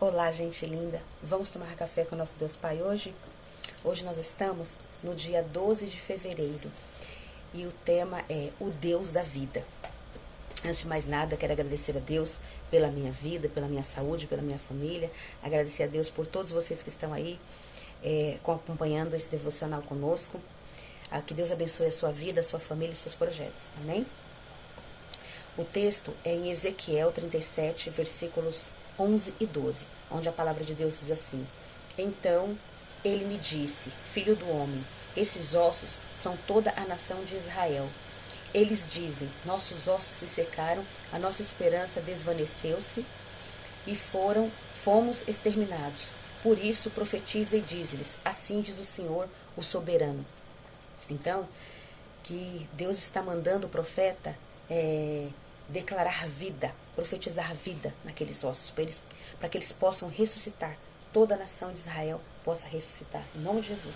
Olá, gente linda. Vamos tomar café com o nosso Deus Pai hoje? Hoje nós estamos no dia 12 de fevereiro e o tema é o Deus da vida. Antes de mais nada, quero agradecer a Deus pela minha vida, pela minha saúde, pela minha família. Agradecer a Deus por todos vocês que estão aí acompanhando esse devocional conosco. Que Deus abençoe a sua vida, a sua família e seus projetos. Amém? O texto é em Ezequiel 37, versículos 11 e 12, onde a palavra de Deus diz assim: Então ele me disse, filho do homem, esses ossos são toda a nação de Israel. Eles dizem, nossos ossos se secaram, a nossa esperança desvaneceu-se e fomos exterminados. Por isso profetiza e diz-lhes, assim diz o Senhor, o soberano. Então, que Deus está mandando o profeta declarar vida, profetizar vida naqueles ossos, para que eles possam ressuscitar, toda a nação de Israel possa ressuscitar, em nome de Jesus.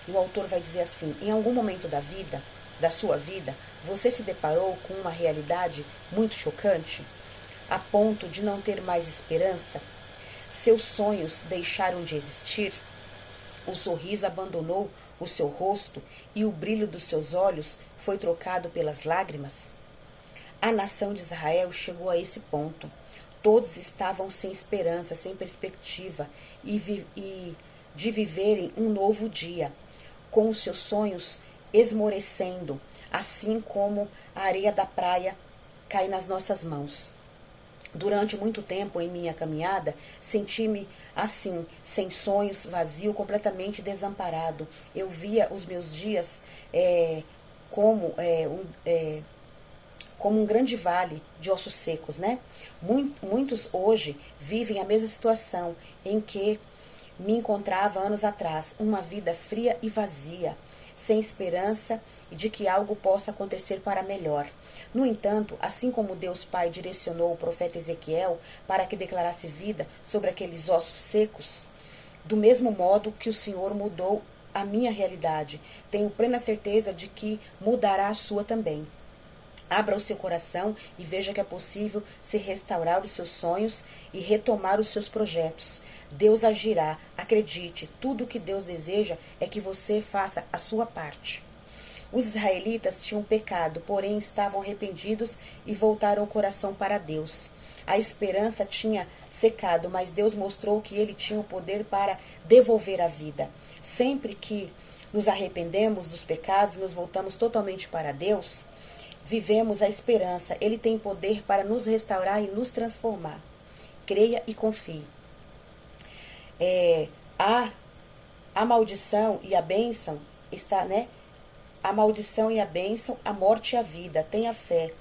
E o autor vai dizer assim: em algum momento da sua vida, você se deparou com uma realidade muito chocante, a ponto de não ter mais esperança? Seus sonhos deixaram de existir? O sorriso abandonou o seu rosto e o brilho dos seus olhos foi trocado pelas lágrimas? A nação de Israel chegou a esse ponto. Todos estavam sem esperança, sem perspectiva e de viverem um novo dia, com os seus sonhos esmorecendo, assim como a areia da praia cai nas nossas mãos. Durante muito tempo em minha caminhada, senti-me assim, sem sonhos, vazio, completamente desamparado. Eu via os meus dias como um grande vale de ossos secos, né? Muitos hoje vivem a mesma situação em que me encontrava anos atrás, uma vida fria e vazia, sem esperança de que algo possa acontecer para melhor. No entanto, assim como Deus Pai direcionou o profeta Ezequiel para que declarasse vida sobre aqueles ossos secos, do mesmo modo que o Senhor mudou a minha realidade, tenho plena certeza de que mudará a sua também. Abra o seu coração e veja que é possível se restaurar os seus sonhos e retomar os seus projetos. Deus agirá, acredite, tudo o que Deus deseja é que você faça a sua parte. Os israelitas tinham pecado, porém estavam arrependidos e voltaram o coração para Deus. A esperança tinha secado, mas Deus mostrou que ele tinha o poder para devolver a vida. Sempre que nos arrependemos dos pecados e nos voltamos totalmente para Deus, vivemos a esperança. Ele tem poder para nos restaurar e nos transformar. Creia e confie. A maldição e a bênção está, né? A maldição e a bênção, a morte e a vida. Tenha fé.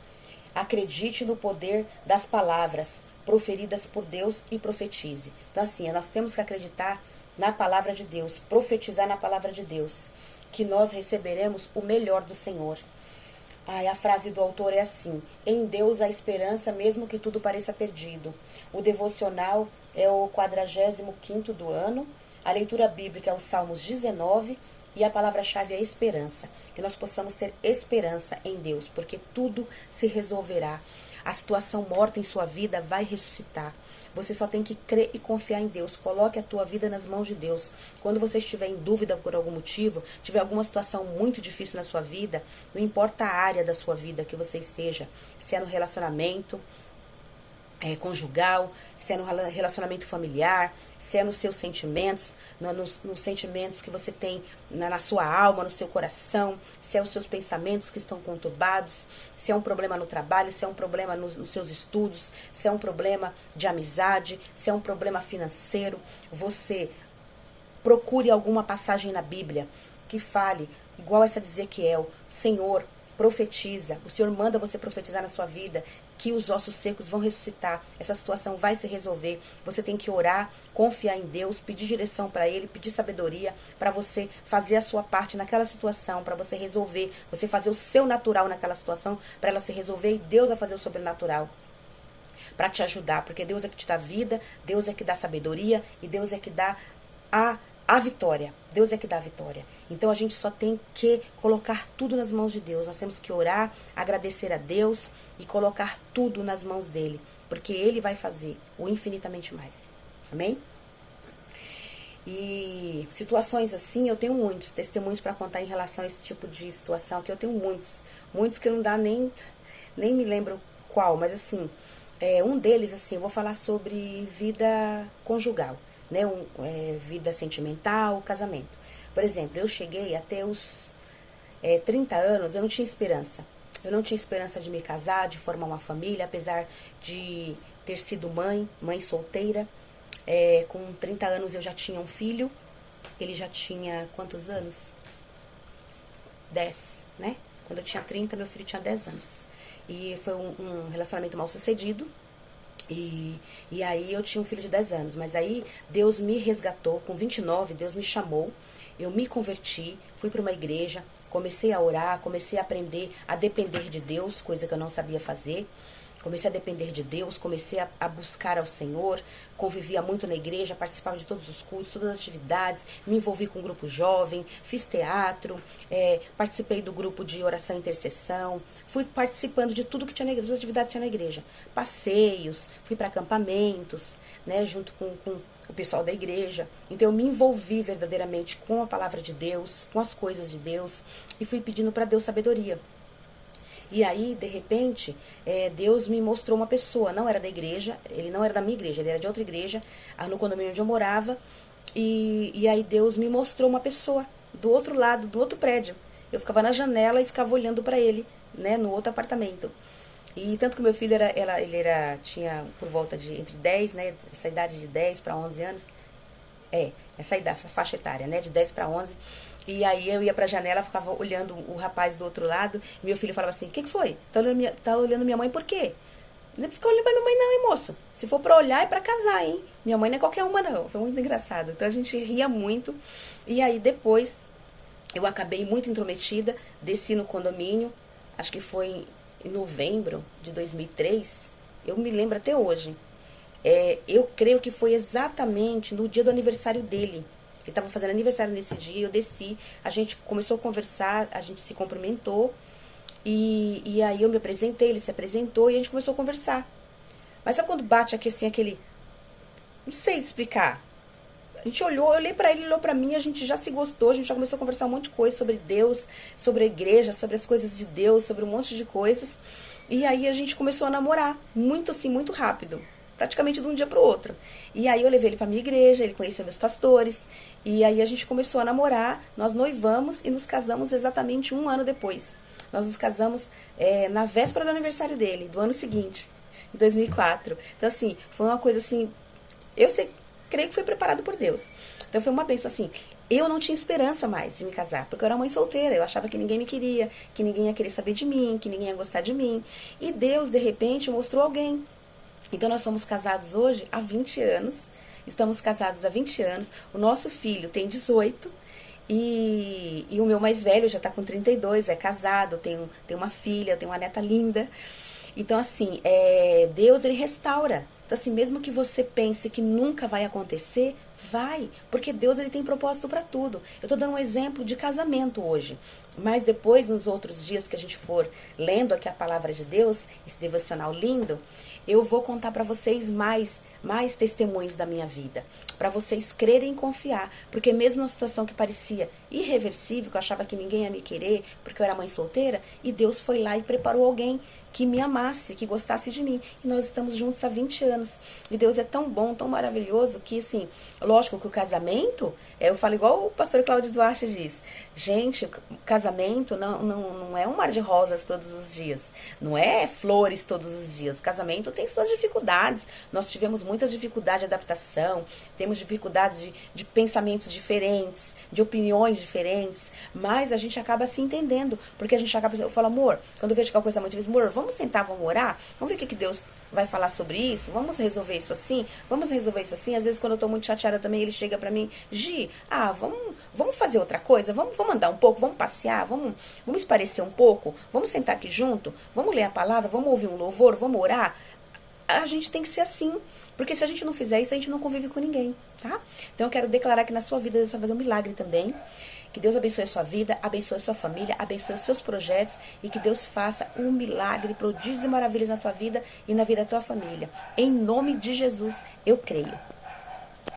Acredite no poder das palavras proferidas por Deus e profetize. Então, assim, nós temos que acreditar na palavra de Deus, profetizar na palavra de Deus, que nós receberemos o melhor do Senhor. A frase do autor é assim: em Deus há esperança, mesmo que tudo pareça perdido. O devocional é o 45º do ano. A leitura bíblica é o Salmos 19 e a palavra-chave é esperança. Que nós possamos ter esperança em Deus, porque tudo se resolverá. A situação morta em sua vida vai ressuscitar. Você só tem que crer e confiar em Deus. Coloque a tua vida nas mãos de Deus. Quando você estiver em dúvida por algum motivo, tiver alguma situação muito difícil na sua vida, não importa a área da sua vida que você esteja, se é no relacionamento conjugal, se é no relacionamento familiar, se é nos seus sentimentos, nos sentimentos que você tem na sua alma, no seu coração, se é os seus pensamentos que estão conturbados, se é um problema no trabalho, se é um problema nos seus estudos, se é um problema de amizade, se é um problema financeiro, você procure alguma passagem na Bíblia que fale, igual essa de Ezequiel: Senhor, profetiza, o Senhor manda você profetizar na sua vida, que os ossos secos vão ressuscitar, essa situação vai se resolver. Você tem que orar, confiar em Deus, pedir direção para Ele, pedir sabedoria, para você fazer a sua parte naquela situação, para você resolver, você fazer o seu natural naquela situação, para ela se resolver, e Deus vai fazer o sobrenatural para te ajudar, porque Deus é que te dá vida, Deus é que dá sabedoria, e Deus é que dá a vitória. Deus é que dá a vitória. Então a gente só tem que colocar tudo nas mãos de Deus. Nós temos que orar, agradecer a Deus e colocar tudo nas mãos dele, porque ele vai fazer o infinitamente mais. Amém? E situações assim, eu tenho muitos testemunhos para contar em relação a esse tipo de situação, que eu tenho muitos que não dá nem me lembro qual, mas assim, um deles, assim, eu vou falar sobre vida conjugal, né, vida sentimental, casamento. Por exemplo, eu cheguei até os 30 anos, eu não tinha esperança. Eu não tinha esperança de me casar, de formar uma família, apesar de ter sido mãe solteira. Com 30 anos eu já tinha um filho. Ele já tinha quantos anos? 10, né? Quando eu tinha 30, meu filho tinha 10 anos. E foi um relacionamento mal sucedido. E aí eu tinha um filho de 10 anos. Mas aí Deus me resgatou. Com 29, Deus me chamou. Eu me converti, fui para uma igreja, comecei a orar, comecei a aprender a depender de Deus, coisa que eu não sabia fazer. Comecei a depender de Deus, comecei a buscar ao Senhor, convivia muito na igreja, participava de todos os cultos, todas as atividades, me envolvi com um grupo jovem, fiz teatro, participei do grupo de oração e intercessão, fui participando de tudo que tinha na igreja, todas as atividades que tinha na igreja, passeios, fui para acampamentos, né, junto com o pessoal da igreja. Então eu me envolvi verdadeiramente com a palavra de Deus, com as coisas de Deus, e fui pedindo para Deus sabedoria. E aí, de repente, Deus me mostrou uma pessoa, não era da igreja, ele não era da minha igreja, ele era de outra igreja, no condomínio onde eu morava, e aí Deus me mostrou uma pessoa do outro lado, do outro prédio. Eu ficava na janela e ficava olhando para ele, né, no outro apartamento. E tanto que meu filho tinha por volta de entre 10, né, essa idade de 10 para 11 anos, essa idade, faixa etária, né, de 10 para 11. E aí eu ia pra janela, ficava olhando o rapaz do outro lado, e meu filho falava assim: o que foi? Tá olhando minha mãe por quê? Não fica olhando pra minha mãe não, hein, moço? Se for pra olhar, é pra casar, hein? Minha mãe não é qualquer uma, não. Foi muito engraçado. Então a gente ria muito. E aí depois eu acabei muito intrometida, desci no condomínio, acho que foi em novembro de 2003, eu me lembro até hoje. Eu creio que foi exatamente no dia do aniversário dele. Ele estava fazendo aniversário nesse dia, eu desci, a gente começou a conversar, a gente se cumprimentou, e aí eu me apresentei, ele se apresentou, e a gente começou a conversar. Mas sabe quando bate aqui assim, aquele... Não sei explicar. A gente olhou, eu olhei pra ele, ele olhou pra mim, a gente já se gostou, a gente já começou a conversar um monte de coisa sobre Deus, sobre a igreja, sobre as coisas de Deus, sobre um monte de coisas. E aí a gente começou a namorar, muito assim, muito rápido. Praticamente de um dia pro outro. E aí eu levei ele pra minha igreja, ele conheceu meus pastores, e aí a gente começou a namorar, nós noivamos e nos casamos exatamente um ano depois. Nós nos casamos na véspera do aniversário dele, do ano seguinte, em 2004. Então assim, foi uma coisa assim, creio que foi preparado por Deus. Então foi uma bênção assim. Eu não tinha esperança mais de me casar, porque eu era mãe solteira, eu achava que ninguém me queria, que ninguém ia querer saber de mim, que ninguém ia gostar de mim. E Deus, de repente, mostrou alguém. Então nós somos casados hoje há 20 anos, estamos casados há 20 anos, o nosso filho tem 18 e o meu mais velho já está com 32, é casado, tem uma filha, tem uma neta linda. Então assim, Deus ele restaura. Então assim, mesmo que você pense que nunca vai acontecer, vai, porque Deus ele tem propósito para tudo. Eu estou dando um exemplo de casamento hoje, mas depois, nos outros dias que a gente for lendo aqui a palavra de Deus, esse devocional lindo, eu vou contar para vocês mais testemunhos da minha vida, para vocês crerem e confiar, porque mesmo numa situação que parecia irreversível, que eu achava que ninguém ia me querer, porque eu era mãe solteira, e Deus foi lá e preparou alguém que me amasse, que gostasse de mim. E nós estamos juntos há 20 anos. E Deus é tão bom, tão maravilhoso, que assim, lógico que o casamento, eu falo igual o pastor Cláudio Duarte diz, gente, o casamento não é um mar de rosas todos os dias, não é flores todos os dias. O casamento tem suas dificuldades. Nós tivemos muitas dificuldades de adaptação, temos dificuldades de pensamentos diferentes, de opiniões diferentes, mas a gente acaba se entendendo, porque a gente acaba, eu falo, amor, quando eu vejo que é uma coisa muito difícil, amor, vamos sentar, vamos orar, vamos ver o que Deus vai falar sobre isso, vamos resolver isso assim, vamos resolver isso assim. Às vezes quando eu tô muito chateada também, ele chega pra mim, Gi, vamos fazer outra coisa, vamos andar um pouco, vamos passear, vamos esparecer um pouco, vamos sentar aqui junto, vamos ler a palavra, vamos ouvir um louvor, vamos orar. A gente tem que ser assim, porque se a gente não fizer isso, a gente não convive com ninguém, tá? Então eu quero declarar que na sua vida Deus vai fazer um milagre também. Que Deus abençoe a sua vida, abençoe a sua família, abençoe os seus projetos e que Deus faça um milagre, prodígios e maravilhas na tua vida e na vida da tua família. Em nome de Jesus, eu creio.